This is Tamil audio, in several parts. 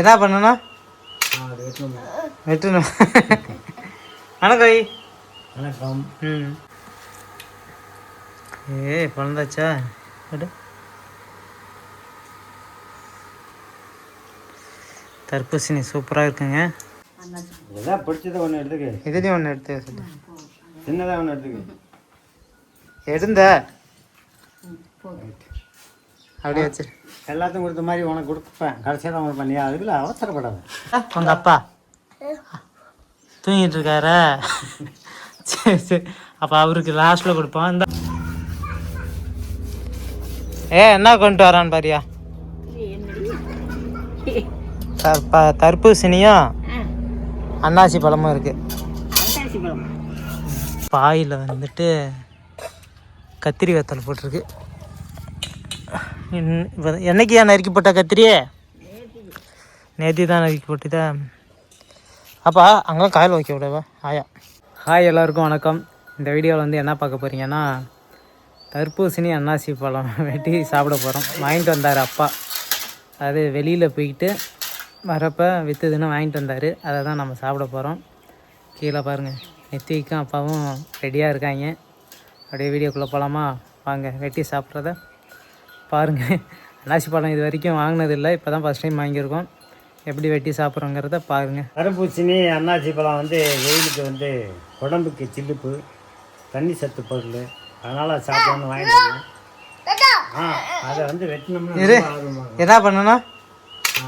என்ன பண்ணணும்? வெட்டணும். வணக்கம். வணக்கம். பிறந்தாச்சா? தர்பூசணி சூப்பராக இருக்குங்க. எதாவது பிடிச்சதை ஒன்று எடுத்துக்க. இதுலேயும் ஒன்று எடுத்து சொல்லு. சின்னதாக ஒன்று எடுத்துக்க. எடுந்த அப்படியே வச்சு எல்லாத்தையும் கொடுத்த மாதிரி உனக்கு கொடுப்பேன். கடைசியாக தான் உனக்கு பண்ணியா? அதுக்குள்ள அவசரப்படாத. உங்கள் அப்பா தூங்கிட்டு இருக்காரா? சரி சரி, அப்போ அவருக்கு லாஸ்ட்டில் கொடுப்போம். இந்த என்ன கொண்டு வரான்னு பாரியா? தர்பூசணியும் அன்னாசி பழமும் இருக்கு. பாயில் வந்துட்டு கத்திரி வத்தல் போட்டிருக்கு. என்னைக்கு நறுக்கி போட்ட கத்திரியே? நேற்று தான் நறுக்கி போட்டுதா? அப்பா அங்கே காயில் வைக்க விடவா ஆயா. ஹாய், எல்லாருக்கும் வணக்கம். இந்த வீடியோவில் வந்து என்ன பார்க்க போகிறீங்கன்னா, தர்பூசணி அன்னாசி பழம் வெட்டி சாப்பிட போகிறோம். வாங்கிட்டு வந்தார் அப்பா. அது வெளியில் போய்கிட்டு வரப்போ விற்றுதுன்னு வாங்கிட்டு வந்தார். அதை தான் நம்ம சாப்பிட போகிறோம். கீழே பாருங்கள், நெத்திக்கும் அப்பாவும் ரெடியாக இருக்காங்க. அப்படியே வீடியோக்குள்ளே போகலாமா? வாங்க வெட்டி சாப்பிட்றத பாருங்கள். அன்னாசி பழம் இது வரைக்கும் வாங்கினதில்லை, இப்போ தான் ஃபஸ்ட் டைம் வாங்கியிருக்கோம். எப்படி வெட்டி சாப்பிட்றோங்கிறத பாருங்கள். தர்பூசணி அன்னாசி பழம் வந்து வெயிலுக்கு வந்து உடம்புக்கு சில்லுப்பு, தண்ணி சத்து பொருள், அதனால் சாப்பிடணும்னு வாங்கிட்டு வந்தேன். அதை வந்து வெட்டணும்னு என்ன பண்ணணும்?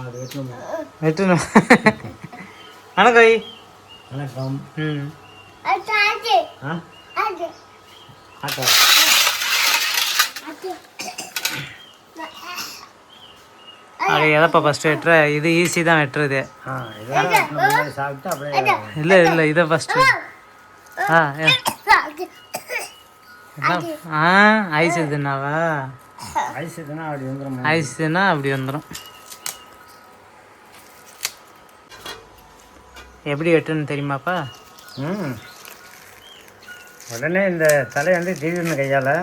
அது வெட்டணும். வெட்டணும். வணக்கம். வணக்கம். ஆட்டோ அது எதப்பா ஃபஸ்ட்டு வெட்டுற? இது ஈஸி தான் வெட்டுறது. சாப்பிட்டு அப்படியே இல்லை இல்லை, இதை ஃபஸ்ட்டு. ஐஸ் இதுனாவா? ஐஸ் இதுனா அப்படி வந்துடும். ஐஸ்னா அப்படி வந்துடும். எப்படி வெட்டுன்னு தெரியுமாப்பா? உடனே இந்த தலையை வந்து திருவிடணும் கையால்.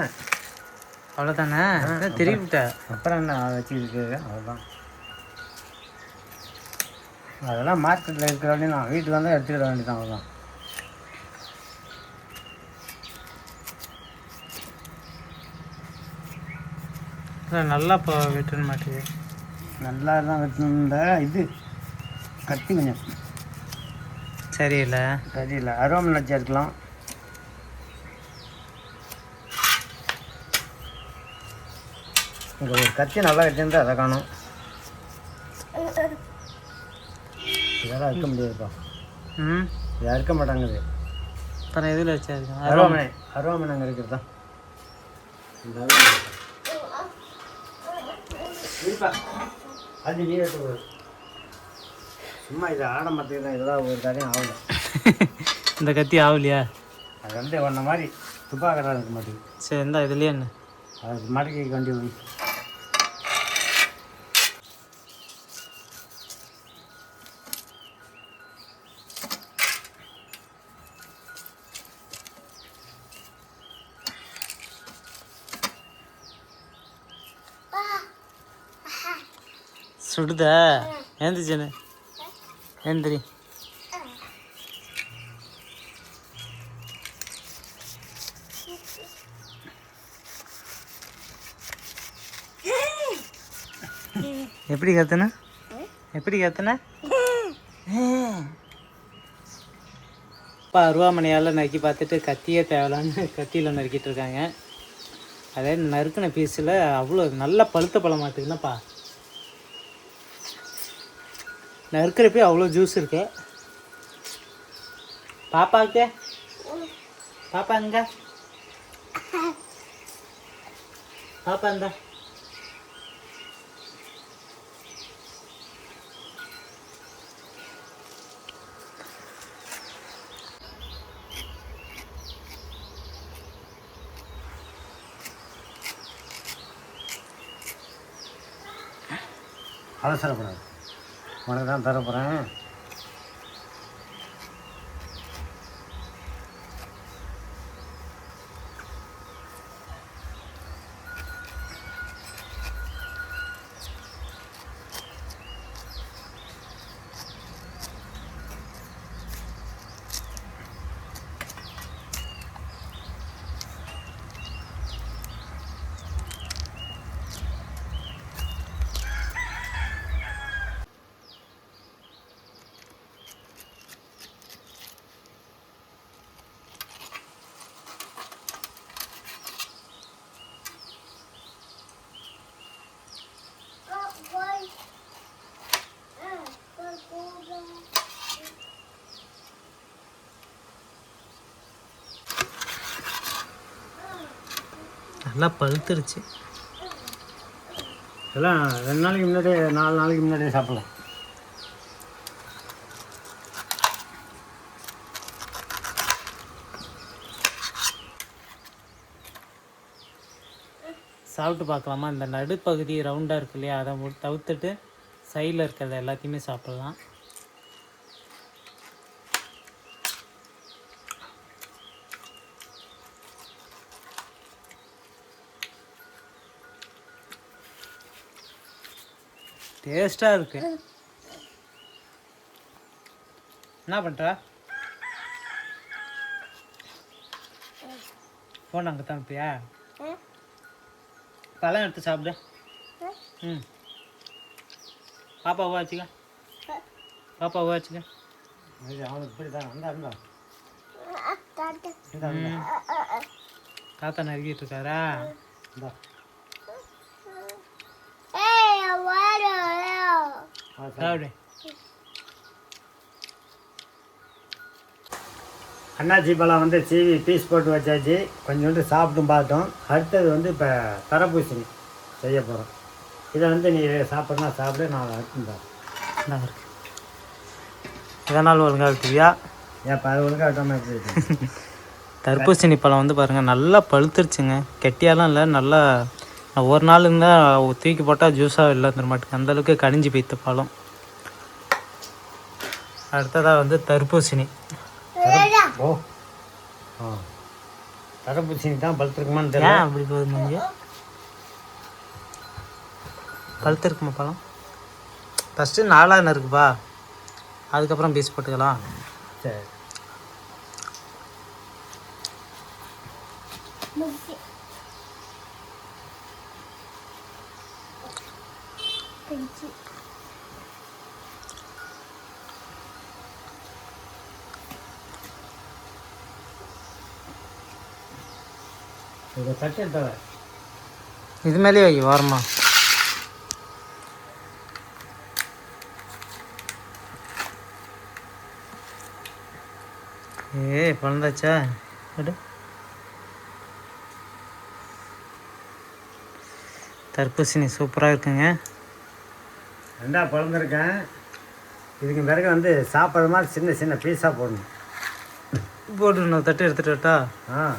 அவ்வளோதானே? திருவிட்ட அப்புறம் என்ன வச்சுக்கிட்டு? அவ்வளோதான். அதெல்லாம் மார்க்கெட்டில் இருக்கிற வரையும் நான் வீட்டுக்கு வந்தால் எடுத்துக்கிட வேண்டியதான். அவ்வளோதான். நல்லா இப்போ வெட்டணும் மாட்டேங்குது. நல்லா தான் வெட்டணும். இந்த இது கத்தி கொஞ்சம் சரியில்லை. அருவாமனை வச்சு எடுக்கலாம். இங்கே ஒரு கத்தி நல்லா வெட்டிருந்தா அதை காணும். இதெல்லாம் அறுக்க முடியாதுப்பா. இதை அறுக்க மாட்டாங்குது. அப்புறம் எதில் வச்சு அருவாமனை அங்கே இருக்கிறது தான். அது நீ எடுத்து சும்மா இதை ஆடம்பரத்துக்கு தான். இதெல்லாம் ஒரு காரியம் ஆகல. இந்த கத்தி ஆகலையா? அது வந்து ஒன்றை மாதிரி துப்பாக்கடா இருக்க மாட்டேங்குது. சரி, இந்த இதுலேயே என்ன அது மடக்கி வண்டி போய் சுடுதா? ஏந்திரிச்சேன்னு ஏந்திரி. எப்படி கத்துன? எப்படி கத்துன? அப்பா அருவாமனையால் நறுக்கி பார்த்துட்டு கத்தியே தேவலான்னு கத்தியில் நறுக்கிட்டு இருக்காங்க. அதே நறுக்கின பீஸில் அவ்வளோ நல்ல பழுத்த பழம் மாட்டுக்குன்னாப்பா. நறுக்கிறப்பே அவ்வளோ ஜூஸ் இருக்கு. பாப்பாவுக்கு பாப்பா எங்க? பாப்பா இந்த அவசரப்படாது. உனக்கு தான் தரப்போகிறேன். நல்லா பழுத்துருச்சு. இதெல்லாம் 2 நாளைக்கு முன்னாடியே 4 நாளைக்கு முன்னாடியே சாப்பிடலாம். சாப்பிட்டு பார்க்கலாமா? இந்த நடுப்பகுதி ரவுண்டாக இருக்கு இல்லையா, அதை தவிர்த்துட்டு சைடில் இருக்கிறத எல்லாத்தையுமே சாப்பிட்லாம். டேஸ்ட்டாக இருக்கு. என்ன பண்ணுற? ஃபோன் அங்கே தான் இருப்பியா? பழம் எடுத்து சாப்பிடு. ம், பாப்பாவை வச்சுக்க, பாப்பாவை வச்சுக்க. அவனுக்கு இப்படி தான் இருந்தா தாத்தா நறுக்கிட்டு இருக்காரா? இந்தா சாப்பிடு. அன்னாச்சி பழம் வந்து சீவி பீஸ் போட்டு வச்சாச்சு. கொஞ்சோண்டு சாப்பிட்டும் பார்த்தோம். அடுத்தது வந்து இப்போ தரப்பூசணி செய்ய போகிறோம். இதை வந்து நீ சாப்பிட்றனா சாப்பிடு, நான் அடுத்துதான் நல்லா இருக்கு. இதனால் ஒழுங்காக விட்டுவியா? ஏன் அது ஒழுங்காக விட்டாமல் எப்படி? தர்பூசணி பழம் வந்து பாருங்கள் நல்லா பழுத்துருச்சுங்க. கெட்டியாலாம் இல்லை, நல்லா ஒரு நாள் இருந்தால் தூக்கி போட்டால் ஜூஸாக இல்லை மாட்டுக்கு, அந்தளவுக்கு கனிஞ்சு போய்த்த பழம். அடுத்ததாக வந்து தர்பூசணி. ஓ ஆ, தரப்பூசணி தான் பழுத்துருக்குமான்னு தெரியல. ஏன் அப்படி போகுது நீங்கள்? பழுத்துருக்குமா பழம்? ஃபஸ்ட்டு 4 இருக்குப்பா, அதுக்கப்புறம் பீஸ் போட்டுக்கலாம். சரி, இதை தட்டு எடுத்தவ இது மேலேயே வை வாரமா. பழந்தாச்சா? எடு. தர்பூசணி சூப்பராக இருக்குங்க. 2 பழந்திருக்கேன். இதுக்கு பிறகு வந்து சாப்பிட்ற மாதிரி சின்ன சின்ன பீஸாக போடணும். போட்டு நான் தட்டு எடுத்துகிட்டு வரட்டா? ஆ,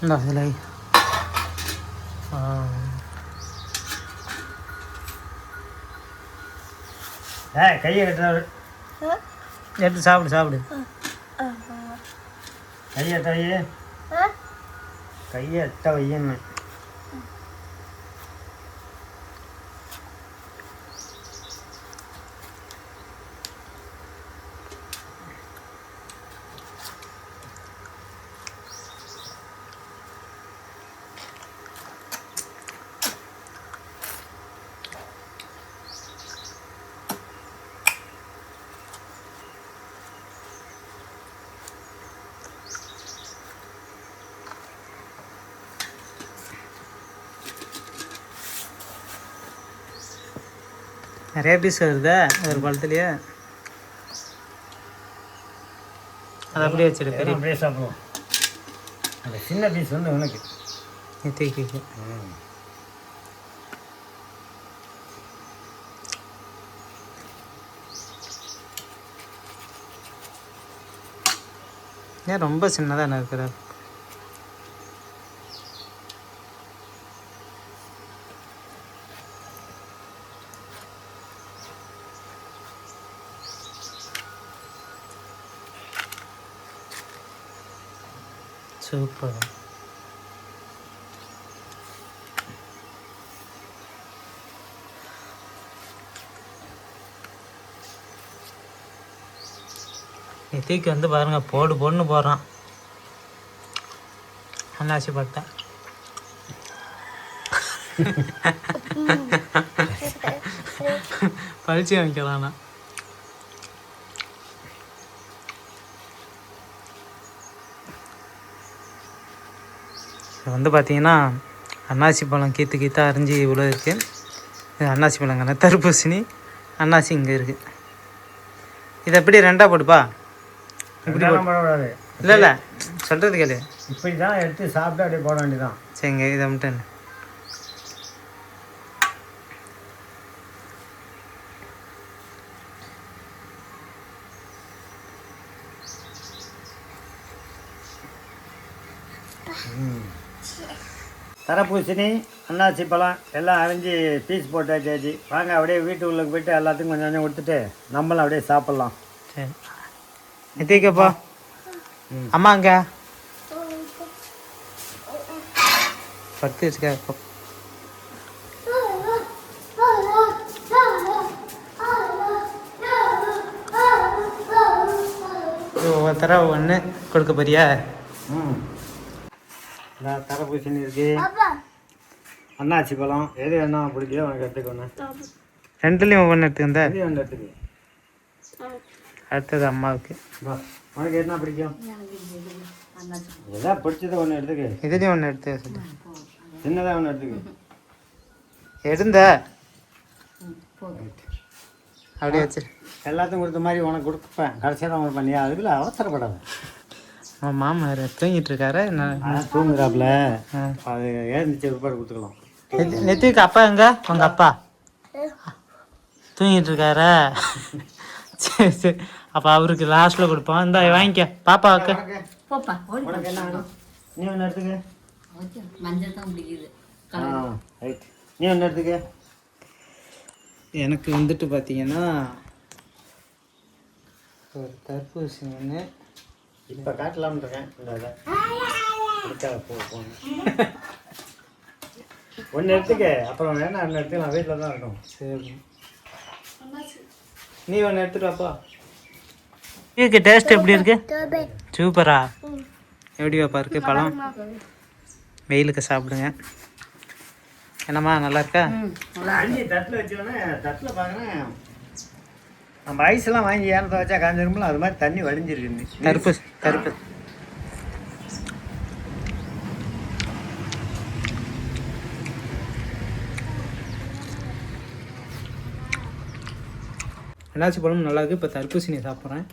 இந்தா இதில் கையை கட்டுறாரு. எடுத்து சாப்பிடு சாப்பிடு. கையை கையை கையை எட்ட வையன்னு. நிறைய பீஸ் வருதா ஒரு பழத்துலையே? அது அப்படியே வச்சிரு. பெரிய அப்படியே சாப்பிடுவோம். அந்த சின்ன பீஸ் வந்து உனக்கு தூக்கி. ஏன் ரொம்ப சின்னதாக என்ன இருக்கிற? சூப்பர். தூக்கி வந்து பாருங்க, போடுன்னு போடுறான். அண்ணாச்சி பார்த்தேன். பழிச்சு வைக்கலாம்ண்ணா. வந்து பார்த்தீங்கன்னா அன்னாசி பழம் கீத்து அரிஞ்சு இவ்வளோ இருக்குது. இது அன்னாசி பழங்கண்ணா. தர்பூசணி அன்னாசி இங்கே இருக்குது. இது எப்படி 2ஆக போட்டுப்பா? இப்படி இல்லை இல்லை சொல்கிறது கேளு. இப்படி தான் எடுத்து சாப்பிட்டு அப்படியே போட வேண்டியதான். சரிங்க, இதை மட்டும் தரப்பூசணி, அன்னாசி பழம் எல்லாம் அரைஞ்சி பீஸ் போட்டாச்சு. வாங்க அப்படியே வீட்டுக்குள்ளே போயிட்டு எல்லாத்துக்கும் கொஞ்சம் கொஞ்சம் கொடுத்துட்டு நம்மளும் அப்படியே சாப்பிட்லாம். சரி, நித்திக்கப்பா. அம்மா அங்கே படுத்து வச்சுக்க. ஒவ்வொருத்தர ஒன்று கொடுக்க போறியா? தரப்பூசணி இருக்கு, அன்னாசி பழம், எது வேணா பிடிக்குதோ உனக்கு எடுத்துக்கணும். ரெண்டுலேயும் ஒவ்வொன்று எடுத்துக்கிந்த. ஒன்று எடுத்துக்கு. அடுத்தது அம்மாவுக்கு. உனக்கு என்ன பிடிக்கும்? எதாவது பிடிச்சதை ஒன்று எடுத்துக்கு. இதுலேயும் ஒன்று எடுத்து சொல்லு. சின்னதாக ஒன்று எடுத்துக்கு. எடுந்த அப்படியே வச்சு எல்லாத்தையும் கொடுத்த மாதிரி உனக்கு கொடுப்பேன். கடைசியாக தான் உனக்கு பண்ணியா, அதுக்குள்ள அவசரப்படாது. அவன் மாமா தூங்கிட்டு இருக்காரு. நான் தூங்குறாப்புல, அது ஏந்திச்சு பிற்பாடு கொடுத்துக்கலாம். நெத்திக்கு அப்பா எங்க? உங்கள் அப்பா தூங்கிட்டு இருக்காரா? சரி சரி, அப்போ அவருக்கு லாஸ்ட்டில் கொடுப்போம். இந்த வாங்கிக்க பாப்பாவுக்கு. உனக்கு என்ன வேணும்? நீ ஒன்று எடுத்துக்க. மஞ்சள் தான் பிடிக்குது. ரைட், நீ ஒன்று எடுத்துக்க. எனக்கு வந்துட்டு பார்த்தீங்கன்னா ஒரு தர்பூசணி ஒன்று இப்போ காட்டலாம்னு இருக்கேன். ஒன்று எடுத்துக்க, அப்புறம் வேணா ஒன்று எடுத்துக்கலாம். வீட்டில் தான் இருக்கும். சரி, நீ ஒன்று எடுத்துட்டு வாப்பா. இதுக்கு டேஸ்ட் எப்படி இருக்கு? சூப்பரா? எப்படி வாப்பா இருக்கு பழம்? வெயிலுக்கு சாப்பிடுங்க. என்னம்மா நல்லா இருக்கா? அள்ளி தட்டில் வச்சோன்னே தட்டில் பார்க்குறேன், நம்ம ஐஸ்லாம் வாங்கி ஏனத்தை வச்சா காஞ்சிருக்கும்ல, அது மாதிரி தண்ணி வடிஞ்சிருக்கு. தருப்பு அன்னாசி பழம் நல்லா இருக்கு. இப்போ தர்பூசணி சாப்பிட்றேன்.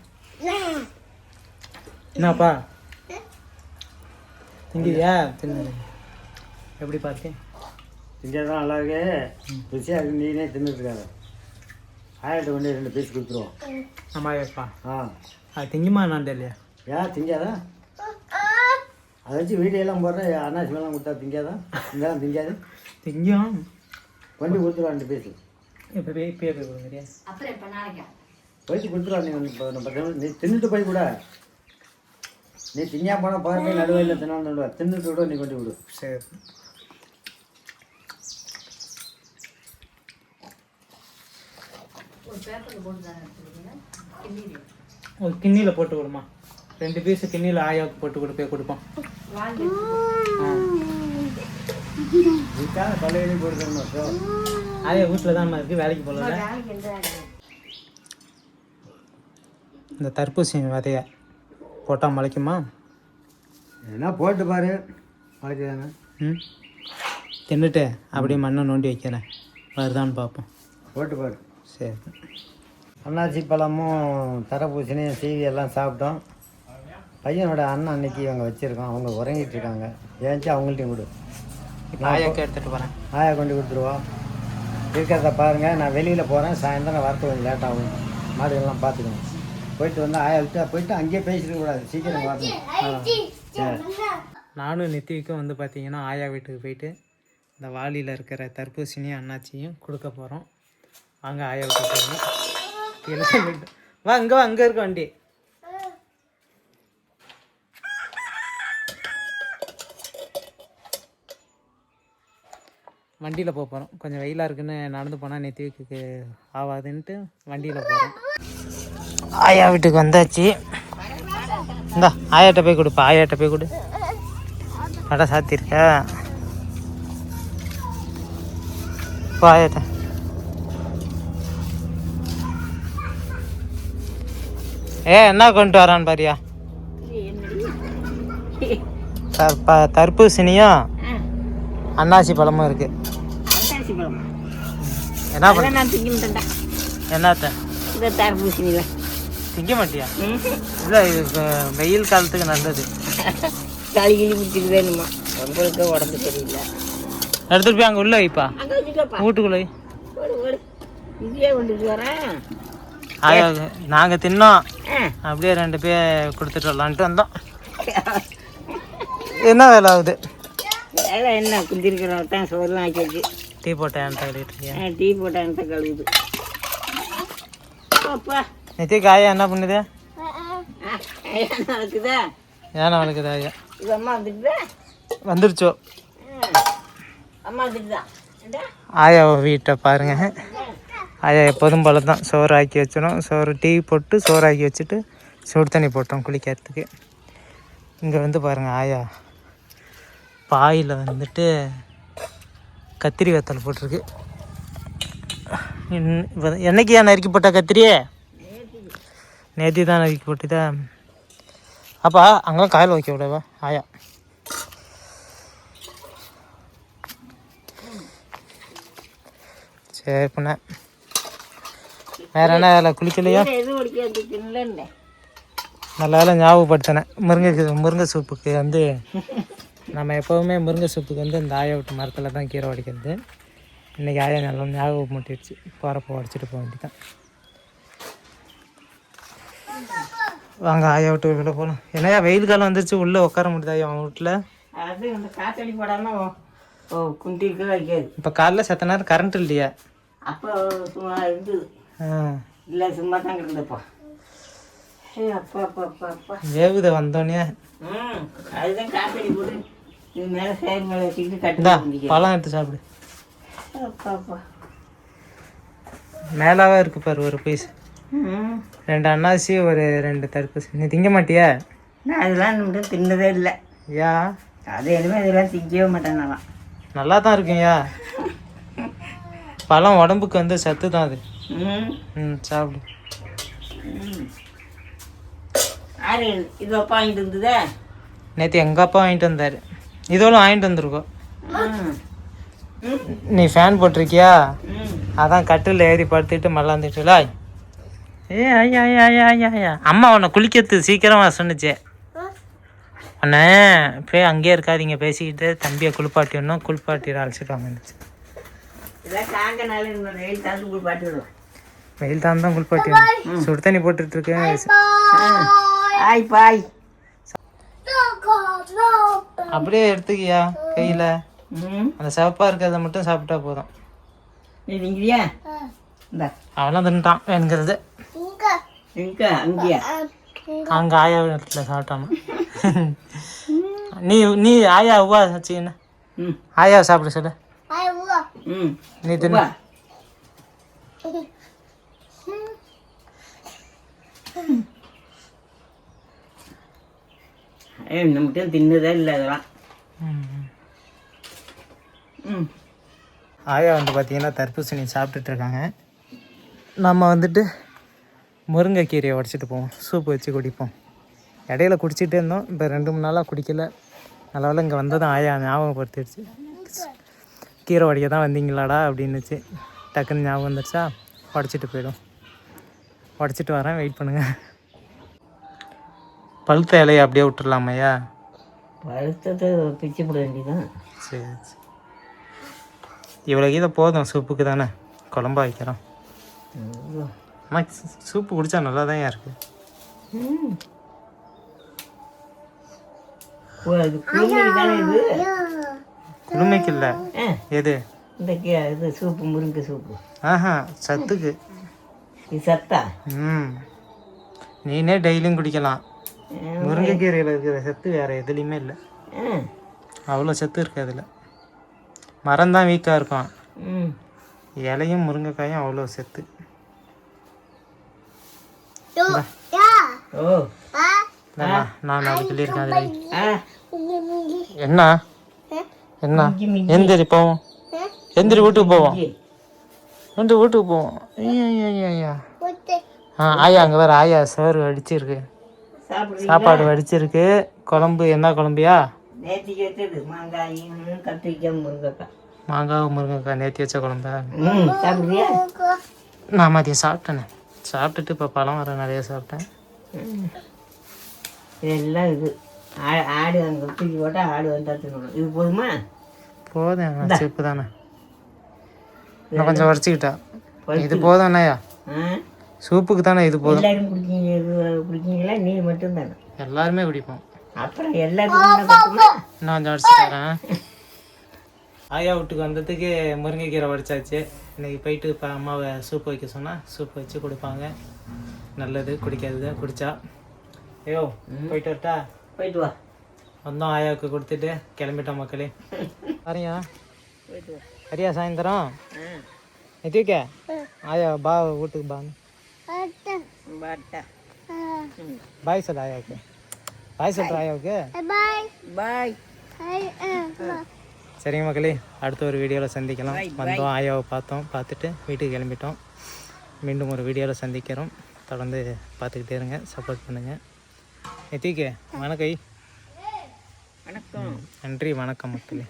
என்னப்பா திங்கிறியா? தின்னு எப்படி பார்த்தேன்? திங்க தான் நல்லா இருக்கு, ருசியாக இருக்கு. நீனே தின்னுட்டுருக்காரு. ஆயிரத்தை கொண்டு 2 பீஸ் கொடுத்துருவோம். ஆமாப்பா. அது திங்குமா நான் தெரியலையா? ஏன் திங்காதா? அதை வச்சு வீடியோலாம் போடுற அன்னாசி மேலாம் கொடுத்தா திங்காதான்? இங்கெல்லாம் திங்காது. திங்கும் கொண்டு கொடுத்துருவா 2 பீஸ். இப்போ போய் கொடுக்குறியா? அப்புறம் இப்போ நாளைக்கா போயிட்டு கொடுத்துருவா. நீ தின்னுட்டு போய் கூட, நீ திங்கா போனால் போய் நடுவையில் தின்னாலும் தின்னுட்டு விட, நீ கொண்டு விடு. சரி, ஒரு பேப்பரில் போட்டு தானே எடுத்துருக்கீங்க. ஒரு கிண்ணியில் போட்டு கொடுமா. 2 பீஸு கிண்ணியில் ஆயாவுக்கு போட்டு போய் கொடுப்போம். வாங்கி இதுக்காக பழைய கொடுத்துருந்தோம். ஆயா வீட்டில் தான் இருக்குது, வேலைக்கு போகல. வேலைக்கு எந்த இந்த தர்பூசணி விதைய போட்டால் முளைக்குமா? என்ன போட்டு பாரு, முளைக்குதானே. தின்னுட்டு அப்படியே மண்ணை நோண்டி வைக்கிறேன், வருதான்னு பார்ப்போம். போட்டு பாரு. சரி, அன்னாசி பழமும் தரப்பூசணியும் சீவி எல்லாம் சாப்பிட்டோம். பையனோட அண்ணன் அன்னைக்கு இவங்க வச்சுருக்கோம், அவங்க உறங்கிட்டு இருக்காங்க. ஏன்ச்சு அவங்கள்ட்டையும் கொடு. ஆயாக்கு எடுத்துகிட்டு போகிறேன். ஆயா கொண்டு கொடுத்துருவோம். இருக்கிறத பாருங்கள். நான் வெளியில் போகிறேன், சாயந்தரம் வரத்து கொஞ்சம் லேட் ஆகும். மாடுகள்லாம் பார்த்துக்கணும். போயிட்டு வந்து ஆயா விட்டு போயிட்டு அங்கேயே பேசிட்டு கூடாது, சீக்கிரம் வரணும். சரி, நானும் நித்திக்கும் வந்து பார்த்தீங்கன்னா ஆயா வீட்டுக்கு போயிட்டு இந்த வாளியில் இருக்கிற தர்பூசணியும் அன்னாச்சியும் கொடுக்க போகிறோம். வாங்க ஆயா வீட்டுக்கு போகணும். வா இங்கே வா, அங்கே இருக்க வண்டி. வண்டியில் போக போகிறோம். கொஞ்சம் வெயிலாக இருக்குன்னு நடந்து போனால் நெத்திக்கு ஆகாதுன்ட்டு வண்டியில் போகிறோம். ஆயா வீட்டுக்கு வந்தாச்சு. இந்தா ஆயாட்ட போய் கொடுப்பா, ஆயாட்ட போய் கொடு. கடை சாத்திருக்கா? இப்போ ஆயாட்ட என்ன கொண்டு வரான்னு பாரியா? தர்பூசணியும் அன்னாசி பழமும் இருக்கு. என்ன பண்ண? என்னத்த? இந்த தர்பூசணியில் திங்க மாட்டியா? இல்லை இது வெயில் காலத்துக்கு நல்லது. களி கிளி பிடிச்சிட்டு வேணுமா உங்களுக்கு உடம்பு சரியில்லை. எடுத்துட்டு போய் அங்கே உள்ள வைப்பா, அங்கே வச்சுக்கப்பா. வீட்டுக்குள்ளே. இங்கேயே கொண்டுட்டு வரேன். ஆயா நாங்கள் தின்னோம், அப்படியே 2 பேர் கொடுத்துட்டு வரலான்ட்டு வந்தோம். என்ன வேலை ஆகுது? வேலை என்ன, குந்திருக்கிறவங்க தான் சோறுலாம் ஆக்கி வச்சு டீ போட்டேன் கழுவிட்டு. டீ போட்டான்ட்ட கழுவுது. அப்பா நேற்று ஆயா என்ன பண்ணுது? நடக்குதா? ஏன்னா வளர்க்குது ஆயா. இது அம்மா வந்துட்டுதா? வந்துருச்சோ அம்மா வந்துட்டுதா? ஆயா வீட்டை பாருங்க. ஆயா எப்போதும் போல தான் சோறு ஆக்கி வச்சிடும். சோறு டீ போட்டு சோறு ஆக்கி வச்சுட்டு சுடு தண்ணி போட்டோம் குளிக்கிறதுக்கு. இங்கே வந்து பாருங்கள், ஆயா பாயில் வந்துட்டு கத்திரி வத்தல் போட்டிருக்கு. என்னைக்கு ஏன் நறுக்கி போட்டா கத்திரியே? நேற்று தான் நறுக்கி போட்டுதா? அப்பா அங்கே காயில் வைக்க விடவா ஆயா? சரி பண்ண வேறு என்ன வேலை? குளிக்கலையா? நல்ல வேலை ஞாபகப்படுத்தினேன். முருங்கை சூப்புக்கு வந்து நம்ம எப்போவுமே முருங்கை சூப்புக்கு வந்து இந்த ஆயா விட்டு மரத்தில் தான் கீரை உடைக்கிறது. இன்றைக்கி ஆயா நல்லா ஞாபகம் மாட்டிடுச்சு. போகிறப்போ உடச்சிட்டு போக வேண்டியதான். வாங்க ஆயா விட்டு உள்ளே போகலாம். ஏன்னா வெயில் காலம் வந்துருச்சு, உள்ளே உட்கார முடியுதா அவன் வீட்டில்? அது இந்த காத்தடி போடாமல் குண்டிக்கு வைக்காது. இப்போ காலைல செத்த நேரம் கரண்ட் இல்லையா? அப்போ சும்மா இருந்தது. இல்லை சும்மா தான் கிடந்தப்பா. அப்பா அப்பா அப்பா அப்பா வேவுத வந்தோடனே அதுதான் காத்தடி போட்டு இது மேலே சேர் மேலே வச்சுக்கிட்டு இந்தா கட்டு பழம் எடுத்து சாப்பிடு. அப்பா அப்பா மேலாவே இருக்கு பாரு ஒரு பீஸ். 2 அன்னாசி ஒரு 2 தடுப்பூசி. நீ திங்க மாட்டியா? நான் அதெல்லாம் நம்மகிட்ட தின்னதே இல்லை. யா அது எதுவுமே இதெல்லாம் திங்கவே மாட்டேன். நான் நல்லா தான் இருக்குங்கய்யா. பழம் உடம்புக்கு வந்து சத்து தான் அது. சாப்பிடு. யாரு இது அப்பா வாங்கிட்டு இருந்ததே? நேற்று எங்கள் அப்பா வாங்கிட்டு வந்தார். இதோட வாங்கிட்டு வந்திருக்கோம். நீ ஃபேன் போட்டிருக்கியா? அதான் கட்டில் ஏறி படுத்துக்கிட்டு மல்லாந்துட்டுல. ஐயா ஐயா ஐயா ஐயா ஐயா அம்மா உன்னை குளிக்கிறது சீக்கிரமாக சொன்னிச்சே. அண்ணே போய் அங்கேயே இருக்காதிங்க பேசிக்கிட்டு தம்பியை குளிப்பாட்டிடணும். குளிப்பாட்டி அழைச்சிட்டு வாங்கிச்சு. வெயில் தான் தான் குளிப்பாட்டி சுடு தண்ணி போட்டுட்டு இருக்கேன். அப்படியே எடுத்துக்கியா கையில் அந்த சிவப்பா இருக்கிறத மட்டும் சாப்பிட்டா போதும். அவெல்லாம் தின்ட்டான் வேணுங்கிறது. அங்கே ஆயா வீட்டில் சாப்பிட்டாமா. நீ ஆயா உவா சச்சின்னு ஆயா சாப்பிட சொல்லு. நீ தின்னு. நம்மகிட்ட தின்னதே இல்லை அதெல்லாம். ஆயா வந்து பார்த்தீங்கன்னா தர்பூசணி சாப்பிட்டுட்டு இருக்காங்க. நம்ம வந்துட்டு முருங்கைக்கீரையை உடச்சிட்டு போவோம், சூப்பு வச்சு குடிப்போம். இடையில குடிச்சிட்டே இருந்தோம், இப்போ 2-3 நாளாக குடிக்கல. நல்லவேளை இங்கே வந்ததும் ஆயா ஞாபகப்படுத்திடுச்சு. கீரை உடைக்க தான் வந்தீங்களாடா அப்படின்னுச்சு. டக்குன்னு ஞாபகம் வந்துடுச்சா, உடச்சிட்டு போயிடும். உடச்சிட்டு வரேன், வெயிட் பண்ணுங்கள். பழுத்த இலையை அப்படியே விட்டுடலாமையா? பழுத்தத்தை பிச்சு போட வேண்டியதான். சரி சரி, இவ்வளோ இதை போதும் சூப்புக்கு தானே, குழம்பா வைக்கிறோம். அம்மா சூப்பு குடித்தா நல்லா தான் இருக்குது. குளுமைக்கு இல்லை எது இந்த இது சூப்பு, முருங்கை சூப்பு. ஆஹா சத்துக்கு. இது சத்தா? நீனே டெய்லியும் குடிக்கலாம். முருங்கைக்கீரையில் இருக்கிற சத்து வேறு எதுலேயுமே இல்லை. அவ்வளோ சத்து இருக்குது அதில். மரம் தான் வீக்காக இருக்கும், இலையும் முருங்கைக்காயும் அவ்வளோ சத்து. நான் அது சொல்லியிருக்கேன். என்ன என்ன எந்திரி போவோம், எந்திரி வீட்டுக்கு போவோம், வீட்டுக்கு போவோம். ஐயா ஆயா அங்கே வேறு ஆயா சோறு வடிச்சிருக்கு, சாப்பாடு வடிச்சிருக்கு. குழம்பு என்ன குழம்பியா? மாங்காய் முருங்கைக்காய் நேற்று வச்ச குழம்பா? நான் மதியம் சாப்பிட்டேனே. சாப்பிட்டுட்டு இப்போ பழம் வர நிறைய சாப்பிட்டேன். இதெல்லாம் இது ஆடு அங்கே தூக்கி போட்டால் ஆடு வந்தால் தின்னணும். இது போதுமா? போதும், சிப்பு தானே. இன்னும் கொஞ்சம் வரைச்சிக்கிட்டா. இது போதும் அண்ணையா, சூப்புக்கு தானே இது போதும். எல்லாரும் குடிக்கீங்களா? நீ மட்டும்தானே? எல்லாருமே குடிப்போம். அப்புறம் எல்லாத்துக்கும் இன்னும் கொஞ்சம் வடிச்சு தரேன். ஆயா வீட்டுக்கு வந்ததுக்கு முருங்கைக்கீரை வடிச்சாச்சு. இன்றைக்கி போயிட்டு இப்போ அம்மாவை சூப் வைக்க சொன்னால் சூப் வச்சு கொடுப்பாங்க. நல்லது, குடிக்காதது குடித்தா. ஐயோ போயிட்டு வரட்டா? போயிட்டு வா. வந்தோம், ஆயாவுக்கு கொடுத்துட்டு கிளம்பிட்டோம் மக்களே. சரியா போயிட்டு வா. சரியா சாயந்தரம் எதுக்க ஆயா பா வீட்டுக்கு பான்னு பாய் சொல்ல ஆயாவுக்கு. பாய் சொல்கிற ஆயாவுக்கு பாய். சரிங்க மக்களே, அடுத்த ஒரு வீடியோவில் சந்திக்கலாம். வந்தோம், ஆயாவை பார்த்தோம், பார்த்துட்டு வீட்டுக்கு கிளம்பிட்டோம். மீண்டும் ஒரு வீடியோவில் சந்திக்கிறோம். தொடர்ந்து பார்த்துக்கிட்டே இருங்க, சப்போர்ட் பண்ணுங்கள். எத்திக்கே வணக்கம். வணக்கம். நன்றி, வணக்கம் மக்களே.